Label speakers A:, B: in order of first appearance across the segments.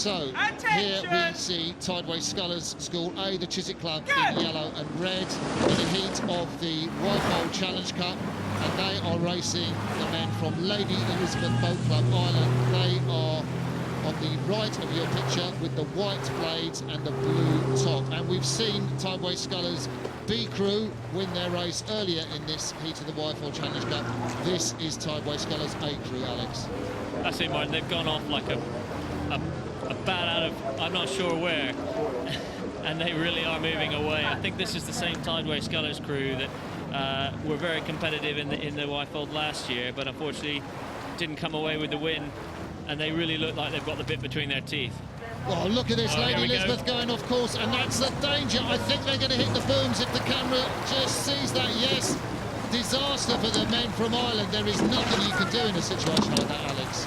A: So here we see Tideway Scullers School A, the Chiswick Club, in yellow and red, in the heat of the Wyfold Challenge Cup, and they are racing the men from Lady Elizabeth Boat Club Ireland. They are on the right of your picture with the white blades and the blue top. And we've seen Tideway Scullers B crew win their race earlier in this heat of the Wyfold Challenge Cup. This is Tideway Scullers A crew, Alex.
B: That's it, Martin. They've gone off like a bat out of I'm not sure where, and they really are moving away. I think this is the same Tideway Scullers crew that were very competitive in the Wyfold last year, but unfortunately didn't come away with the win. And they really look like they've got the bit between their teeth.
A: Well, look at this, Lady Elizabeth going off course, and that's the danger. I think they're going to hit the booms if the camera just sees that. Yes, disaster for the men from Ireland. There is nothing you can do in a situation like that, Alex.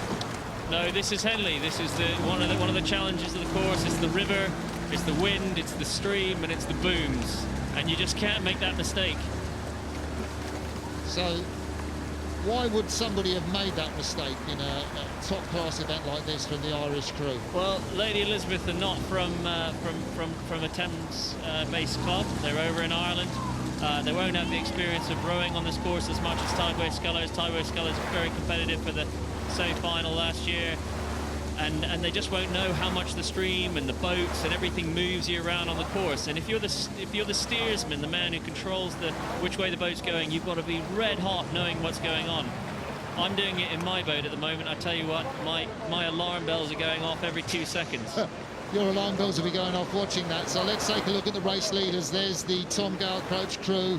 B: No, this is Henley. This is one of the challenges of the course. It's the river, it's the wind, it's the stream, and it's the booms. And you just can't make that mistake.
A: So why would somebody have made that mistake in a top-class event like this from the Irish crew?
B: Well, Lady Elizabeth are not from a Thames-based club. They're over in Ireland. They won't have the experience of rowing on this course as much as Tideway Scullers. Tideway Scullers were very competitive for the semi-final last year, and they just won't know how much the stream and the boats and everything moves you around on the course. And if you're the steersman, the man who controls which way the boat's going, you've got to be red hot knowing what's going on. I'm doing it in my boat at the moment. I tell you what, my alarm bells are going off every 2 seconds.
A: Your alarm bells will be going off watching that. So let's take a look at the race leaders. There's the Tom Gale coach crew.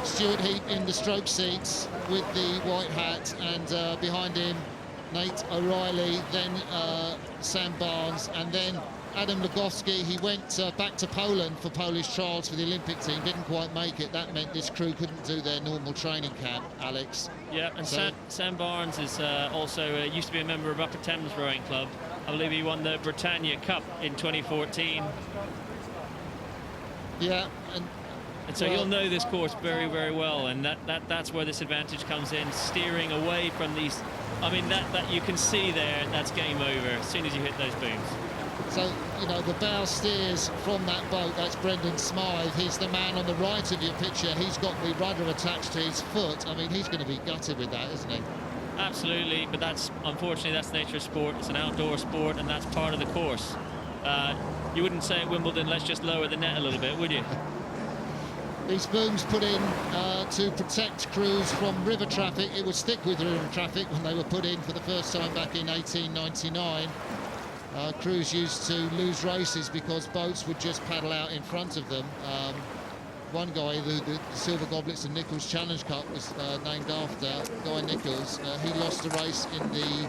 A: Stuart Heat in the stroke seats with the white hat, and behind him Nate O'Reilly, then Sam Barnes, and then Adam Legowski. He went back to Poland for Polish trials for the Olympic team, didn't quite make it. That meant this crew couldn't do their normal training camp, Alex. Yeah, and so
B: Sam Barnes is also used to be a member of Upper Thames Rowing Club. I believe he won the Britannia Cup in 2014.
A: Yeah,
B: and so he'll know this course very, very well, and that's where this advantage comes in, steering away from these. I mean, that you can see there, that's game over as soon as you hit those booms.
A: So, you know, the bow steers from that boat. That's Brendan Smythe. He's the man on the right of your picture. He's got the rudder attached to his foot. I mean, he's going to be gutted with that, isn't he?
B: Absolutely, but unfortunately that's the nature of sport. It's an outdoor sport, and that's part of the course. You wouldn't say at Wimbledon, let's just lower the net a little bit, would you?
A: These booms put in to protect crews from river traffic. It would stick with river traffic when they were put in for the first time back in 1899. Crews used to lose races because boats would just paddle out in front of them. One guy, the Silver Goblets and Nichols Challenge Cup, was named after Guy Nichols. He lost a race in the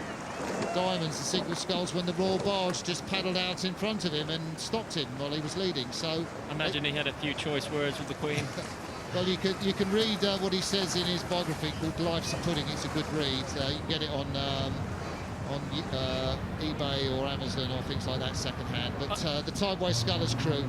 A: Diamonds, the Single Sculls, when the Royal Barge just paddled out in front of him and stopped him while he was leading. So
B: imagine he had a few choice words with the Queen.
A: Well, you can read what he says in his biography called Life's a Pudding. It's a good read. You can get it on eBay or Amazon or things like that second hand. But the Tideway Scullers crew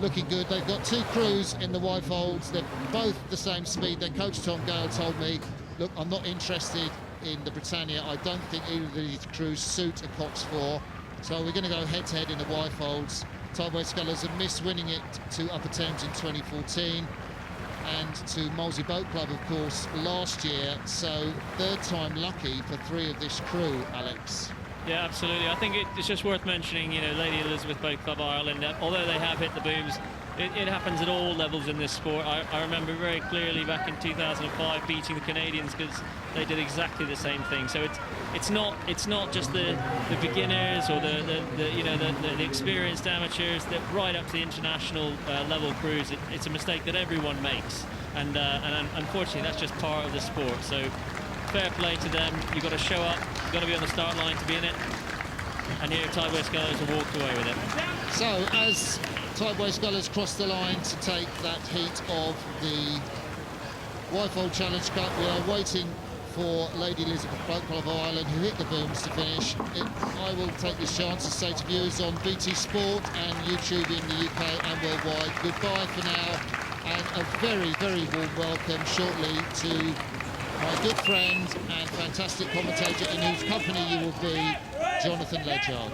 A: looking good. They've got two crews in the Wyfolds. They're both the same speed. Their coach Tom Gale told me, look, I'm not interested in the Britannia. I don't think either of these crews suit a Cox 4. So we're going to go head-to-head in the Wyfolds. Tideway Scullers have missed winning it to Upper Thames in 2014 and to Molesey Boat Club, of course, last year. So third time lucky for three of this crew, Alex.
B: Yeah, absolutely. I think it's just worth mentioning, you know, Lady Elizabeth Boat Club Ireland, although they have hit the booms, it happens at all levels in this sport. I remember very clearly back in 2005 beating the Canadians because they did exactly the same thing. So it's not just the beginners or the experienced amateurs, that right up to the international level crews. It's a mistake that everyone makes, and unfortunately that's just part of the sport. So fair play to them. You've got to show up, you've got to be on the start line to be in it, and here Tideway Scullers have walked away with it.
A: So as Tideway Scullers cross the line to take that heat of the Wyfold Challenge Cup, we are waiting for Lady Elizabeth Boat Club of Ireland, who hit the booms to finish. I will take this chance to say to viewers on BT Sport and YouTube in the UK and worldwide, goodbye for now, and a very, very warm welcome shortly to my good friend and fantastic commentator in whose company you will be, Jonathan Ledyard.